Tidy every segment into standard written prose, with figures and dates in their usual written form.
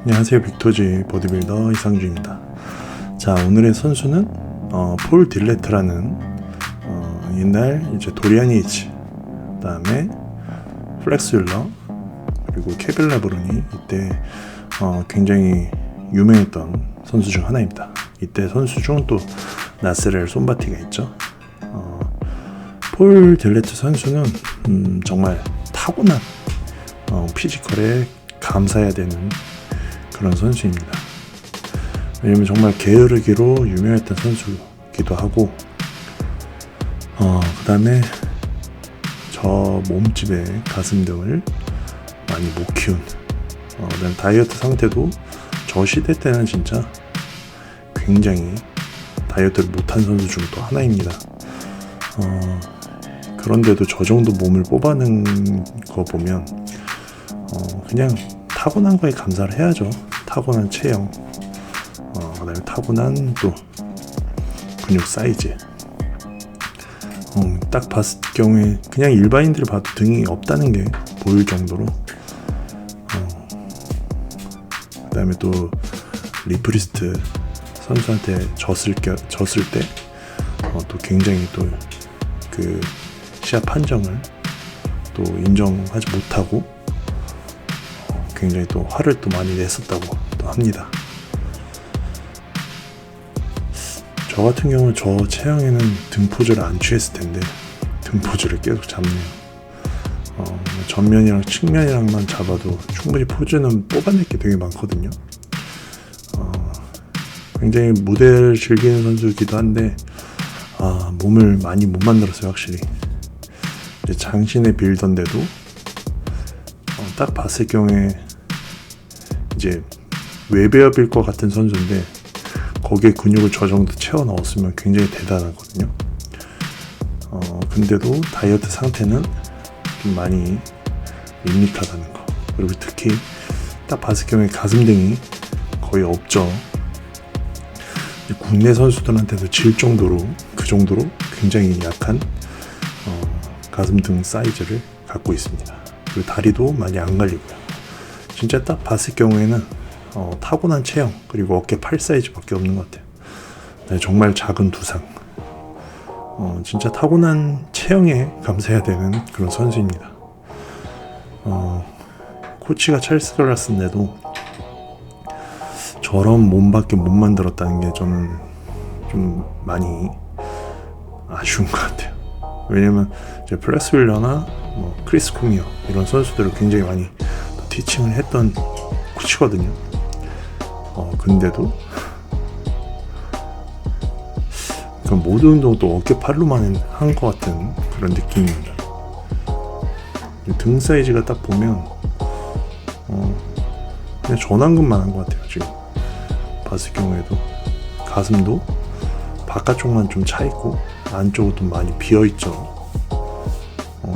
안녕하세요. 빅토지 보디빌더 이상주입니다. 자, 오늘의 선수는 폴 딜레트라는 옛날 이제 도리안 예이츠, 그다음에 플렉스 윌러, 그리고 케빌 라브론이 이때 굉장히 유명했던 선수 중 하나입니다. 이때 선수 중 또 나스렐 솜바티가 있죠. 폴 딜레트 선수는 정말 타고난 피지컬에 감사해야 되는 그런 선수입니다. 왜냐면 정말 게으르기로 유명했던 선수기도 하고, 그 다음에 저 몸집의 가슴 등을 많이 못 키운, 그다음 다이어트 상태도 저 시대 때는 진짜 굉장히 다이어트를 못한 선수 중 또 하나입니다. 그런데도 저 정도 몸을 뽑아낸 거 보면 그냥 타고난 거에 감사를 해야죠. 타고난 체형, 그다음에 타고난 또 근육 사이즈. 딱 봤을 경우에 그냥 일반인들이 봐도 등이 없다는 게 보일 정도로. 그다음에 또 리프리스트 선수한테 졌을 때 또 굉장히 또 그 시합 판정을 또 인정하지 못하고 굉장히 또 화를 또 많이 냈었다고 또 합니다. 저 같은 경우는 저 체형에는 등 포즈를 안 취했을 텐데 등 포즈를 계속 잡네요. 전면이랑 측면이랑만 잡아도 충분히 포즈는 뽑아낼 게 되게 많거든요. 굉장히 무대를 즐기는 선수이기도 한데 몸을 많이 못 만들었어요. 확실히 이제 장신의 빌던데도 딱 봤을 경우에 이제 외배업일 것 같은 선수인데 거기에 근육을 저 정도 채워 넣었으면 굉장히 대단하거든요. 근데도 다이어트 상태는 좀 많이 밋밋하다는 거. 그리고 특히 딱 봤을 경우에 가슴 등이 거의 없죠. 국내 선수들한테도 질 정도로, 그 정도로 굉장히 약한 가슴 등 사이즈를 갖고 있습니다. 그리고 다리도 많이 안 갈리고요. 진짜 딱 봤을 경우에는 타고난 체형, 그리고 어깨 팔 사이즈밖에 없는 것 같아요. 네, 정말 작은 두상. 진짜 타고난 체형에 감사해야 되는 그런 선수입니다. 코치가 찰스 글라스인데도 저런 몸밖에 못 만들었다는 게 저는 좀 많이 아쉬운 것 같아요. 왜냐면 이제 플렉스 윌러나 크리스 쿠미어 이런 선수들을 굉장히 많이 티칭을 했던 코치거든요. 근데도 그 모든 운동을 또 어깨 팔로만 한 것 같은 그런 느낌입니다. 등 사이즈가 딱 보면 그냥 전완근만 한 것 같아요. 지금 봤을 경우에도 가슴도 바깥쪽만 좀 차 있고 안쪽은 좀 많이 비어 있죠.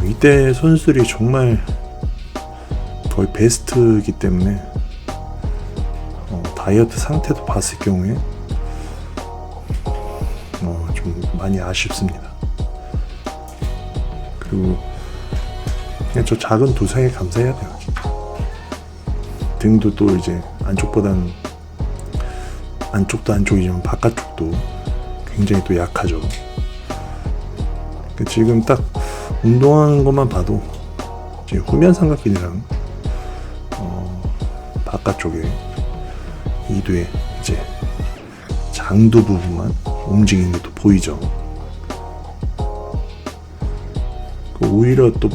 이때 선수들이 정말 거의 베스트이기 때문에 다이어트 상태도 봤을 경우에 좀 많이 아쉽습니다. 그리고 그냥 저 작은 두상에 감사해야 돼요. 등도 또 이제 안쪽보다는 안쪽도 안쪽이지만 바깥쪽도 굉장히 또 약하죠. 지금 딱 운동하는 것만 봐도 이제 후면 삼각근이랑 바깥쪽에 이두에 이제 장두 부분만 움직이는 게 또 보이죠. 오히려 또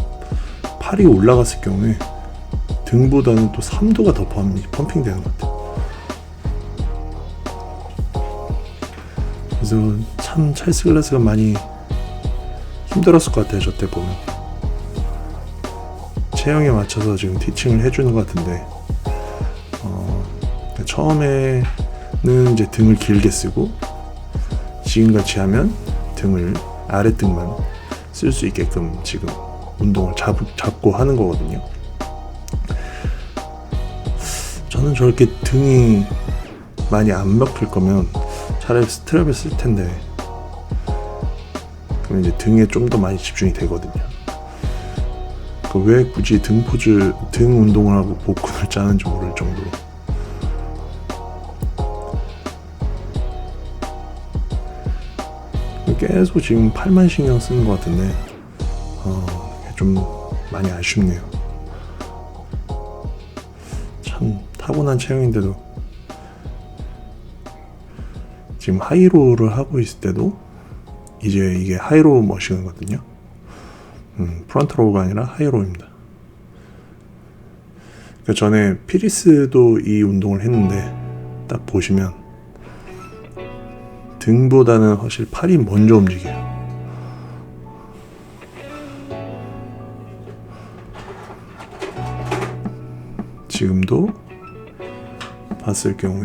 팔이 올라갔을 경우에 등보다는 또 삼두가 더 펌핑 되는 것 같아요. 그래서 참 찰스 글라스가 많이 힘들었을 것 같아요. 저 때 보면 체형에 맞춰서 지금 티칭을 해주는 것 같은데 처음에는 이제 등을 길게 쓰고 지금같이 하면 등을 아랫등만 쓸 수 있게끔 지금 운동을 잡고 하는 거거든요. 저는 저렇게 등이 많이 안 먹힐 거면 차라리 스트랩을 쓸 텐데 그럼 이제 등에 좀 더 많이 집중이 되거든요. 왜 굳이 등 운동을 하고 복근을 짜는지 모를 정도로 계속 지금 팔만 신경 쓰는 것 같은데 좀 많이 아쉽네요. 참 타고난 체형인데도 지금 하이로우를 하고 있을 때도 이제 이게 하이로우 머신이거든요. 프론트 로우가 아니라 하이로우입니다. 그러니까 전에 피리스도 이 운동을 했는데 딱 보시면 등보다는 훨씬 팔이 먼저 움직여요. 지금도 봤을 경우에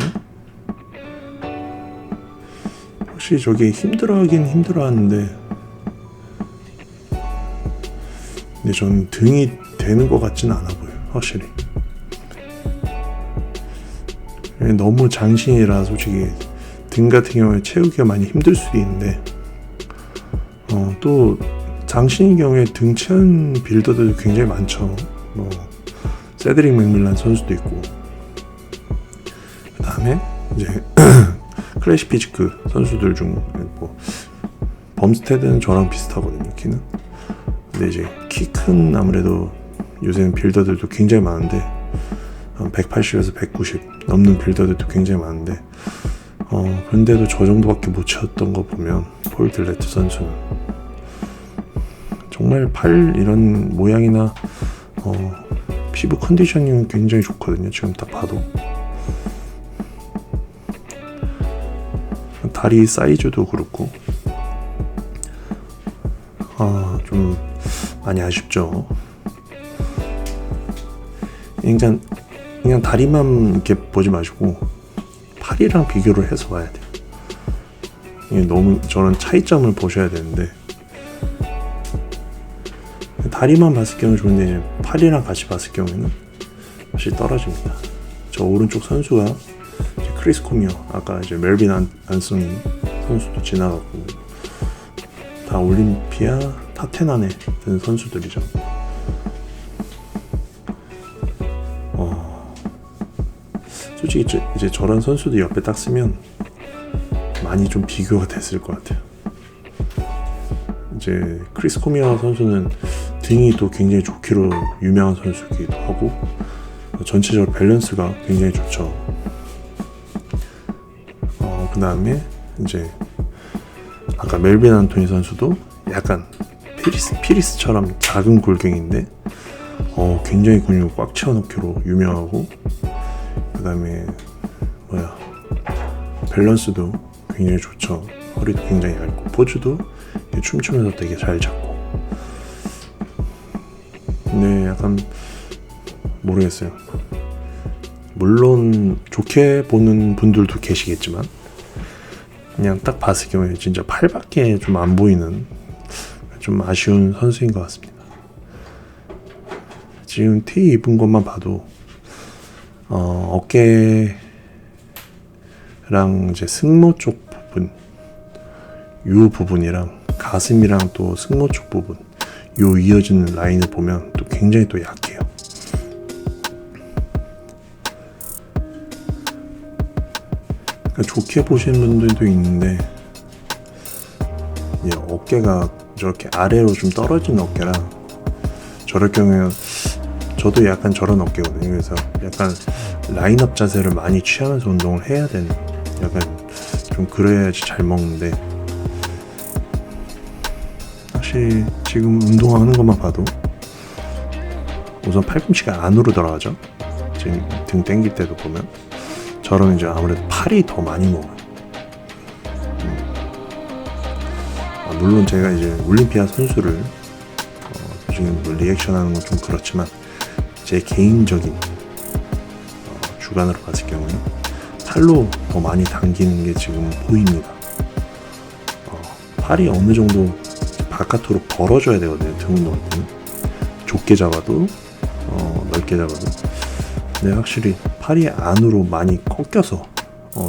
혹시 저게 힘들어하긴 힘들어하는데 근데 전 등이 되는 것 같지는 않아 보여요. 확실히 너무 장신이라 솔직히 등 같은 경우에 채우기가 많이 힘들 수도 있는데 또 장신인 경우에 등 채운 빌더들도 굉장히 많죠. 세드릭 맥밀란 선수도 있고 그 다음에 이제 클래시 피지크 선수들 중 범스테드는 저랑 비슷하거든요. 키는. 근데 이제 키 큰 아무래도 요새는 빌더들도 굉장히 많은데 180에서 190 넘는 빌더들도 굉장히 많은데 그런데도 저 정도밖에 못 채웠던 거 보면 폴 딜레트 선수는 정말 팔 이런 모양이나 피부 컨디셔닝은 굉장히 좋거든요. 지금 딱 봐도 다리 사이즈도 그렇고 좀 많이 아쉽죠. 그냥 다리만 이렇게 보지 마시고 팔이랑 비교를 해서 봐야 돼요. 이게 너무 저런 차이점을 보셔야 되는데 다리만 봤을 경우 좋은데 이제 팔이랑 같이 봤을 경우에는 사실 떨어집니다. 저 오른쪽 선수가 이제 크리스 코미어, 아까 이제 멜빈 안소니 선수도 지나갔고 다 올림피아 탑10 안에 든 선수들이죠. 솔직히 이제 저런 선수들 옆에 딱 쓰면 많이 좀 비교가 됐을 것 같아요. 이제 크리스 코미어 선수는 등이 또 굉장히 좋기로 유명한 선수이기도 하고 전체적으로 밸런스가 굉장히 좋죠. 그 다음에 이제 아까 멜빈 안토니 선수도 약간 피리스처럼 작은 골격인데 굉장히 근육을 꽉 채워넣기로 유명하고 그 다음에 밸런스도 굉장히 좋죠. 허리도 굉장히 얇고 포즈도 춤추면서 되게 잘 잡고. 근데 약간 모르겠어요. 물론 좋게 보는 분들도 계시겠지만 그냥 딱 봤을 경우에 진짜 팔밖에 좀 안 보이는 좀 아쉬운 선수인 것 같습니다. 지금 티 입은 것만 봐도 어깨랑 이제 승모 쪽 부분, 요 부분이랑 가슴이랑 또 승모 쪽 부분, 요 이어지는 라인을 보면 또 굉장히 또 약해요. 그러니까 좋게 보시는 분들도 있는데 어깨가 저렇게 아래로 좀 떨어진 어깨라 저럴 경우에 저도 약간 저런 어깨거든요. 그래서 약간 라인업 자세를 많이 취하면서 운동을 해야 되는, 약간 좀 그래야지 잘 먹는데 사실 지금 운동하는 것만 봐도 우선 팔꿈치가 안으로 들어가죠. 지금 등 당길 때도 보면 저런 이제 아무래도 팔이 더 많이 먹어요. 물론 제가 이제 올림피아 선수를 지금 리액션하는 건 좀 그렇지만 제 개인적인 주관으로 봤을 경우는 팔로 더 많이 당기는 게 지금 보입니다. 팔이 어느 정도 바깥으로 벌어져야 되거든요. 등 운동할 때는 좁게 잡아도 넓게 잡아도. 근데 확실히 팔이 안으로 많이 꺾여서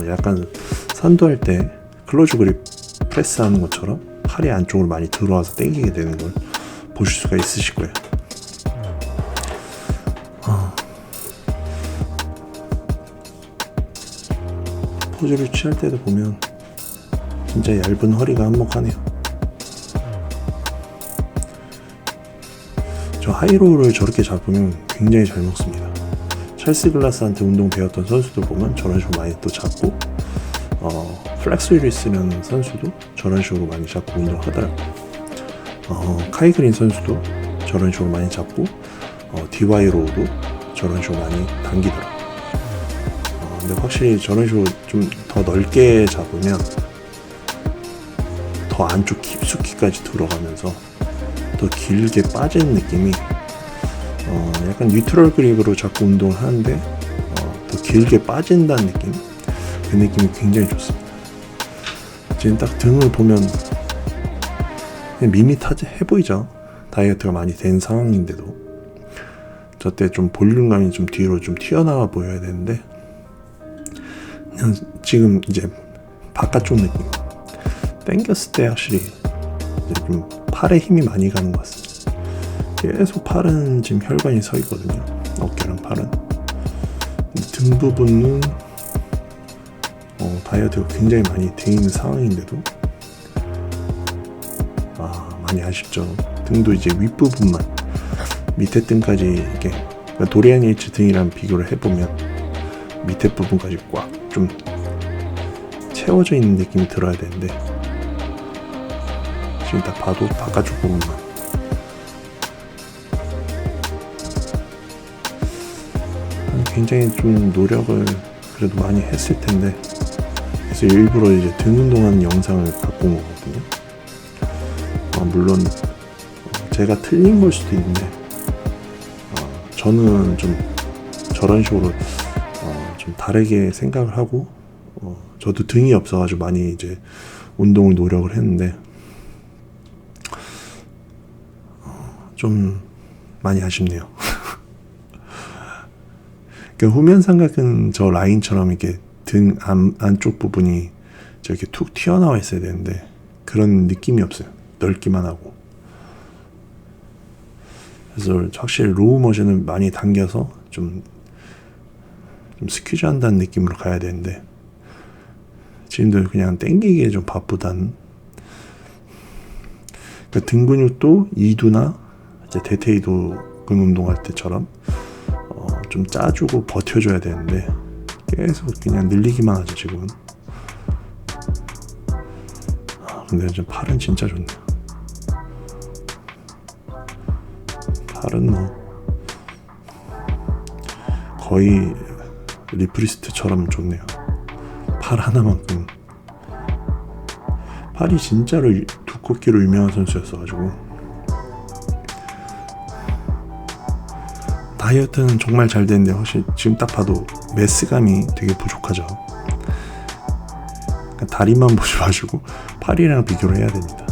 약간 산도할 때 클로즈 그립 프레스 하는 것처럼 팔이 안쪽으로 많이 들어와서 당기게 되는 걸 보실 수가 있으실 거예요. 포즈를 취할 때도 보면 진짜 얇은 허리가 한몫하네요. 저 하이로우를 저렇게 잡으면 굉장히 잘 먹습니다. 찰스 글라스한테 운동 배웠던 선수들 보면 저런 식으로 많이 또 잡고, 플렉스 윌리스라는 선수도 저런 식으로 많이 잡고 운동하더라고요. 카이 그린 선수도 저런 식으로 많이 잡고, DY 로우도 저런 식으로 많이 당기더라고요. 근데 확실히 저런 식으로 좀 더 넓게 잡으면 더 안쪽 깊숙이까지 들어가면서 더 길게 빠지는 느낌이, 약간 뉴트럴 그립으로 자꾸 운동을 하는데 더 길게 빠진다는 느낌, 그 느낌이 굉장히 좋습니다. 지금 딱 등을 보면 밋밋해 보이죠. 다이어트가 많이 된 상황인데도 저때 좀 볼륨감이 좀 뒤로 좀 튀어나와 보여야 되는데, 그냥 지금 이제 바깥쪽 느낌, 당겼을 때 확실히 이제 좀 팔에 힘이 많이 가는 것 같습니다. 계속 팔은 지금 혈관이 서 있거든요. 어깨랑 팔은. 등 부분은 다이어트가 굉장히 많이 돼 있는 상황인데도 많이 아쉽죠. 등도 이제 윗부분만, 밑에 등까지 이렇게, 그러니까 도리안 H 등이랑 비교를 해보면 밑에 부분까지 꽉 좀 채워져 있는 느낌이 들어야 되는데, 지금 딱 봐도 바깥쪽 부분만. 굉장히 좀 노력을 그래도 많이 했을 텐데, 그래서 일부러 이제 등 운동하는 영상을 갖고 온 거거든요. 물론 제가 틀린 걸 수도 있는데, 저는 좀 저런 식으로 좀 다르게 생각을 하고, 저도 등이 없어가지고 많이 이제 운동을 노력을 했는데, 좀 많이 아쉽네요. 그러니까 후면 삼각은 저 라인처럼 이렇게 등 안쪽 부분이 저렇게 툭 튀어나와 있어야 되는데 그런 느낌이 없어요. 넓기만 하고. 그래서 확실히 로우 머신을 많이 당겨서 좀 스퀴즈 한다는 느낌으로 가야 되는데, 지금도 그냥 당기기에 좀 바쁘다는. 그러니까 등 근육도 이두나 이제 대퇴이도 근 운동할 때처럼 좀 짜주고 버텨줘야 되는데 계속 그냥 늘리기만 하죠 지금은. 근데 좀 팔은 진짜 좋네요. 팔은 거의 리프리스트처럼 좋네요. 팔 하나만큼. 팔이 진짜로 두껍기로 유명한 선수였어가지고 다이어트는 정말 잘 되는데 확실히 지금 딱 봐도 매스감이 되게 부족하죠. 그러니까 다리만 보지 마시고 팔이랑 비교를 해야 됩니다.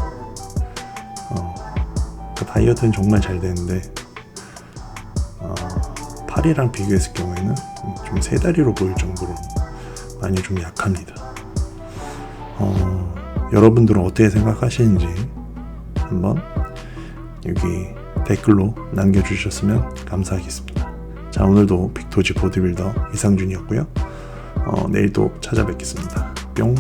그러니까 다이어트는 정말 잘 되는데 팔이랑 비교했을 경우에는 좀 세 다리로 보일 정도로 많이 좀 약합니다. 여러분들은 어떻게 생각하시는지 한번 여기 댓글로 남겨주셨으면 감사하겠습니다. 자, 오늘도 빅토지 보디빌더 이상준이었고요. 내일도 찾아뵙겠습니다. 뿅.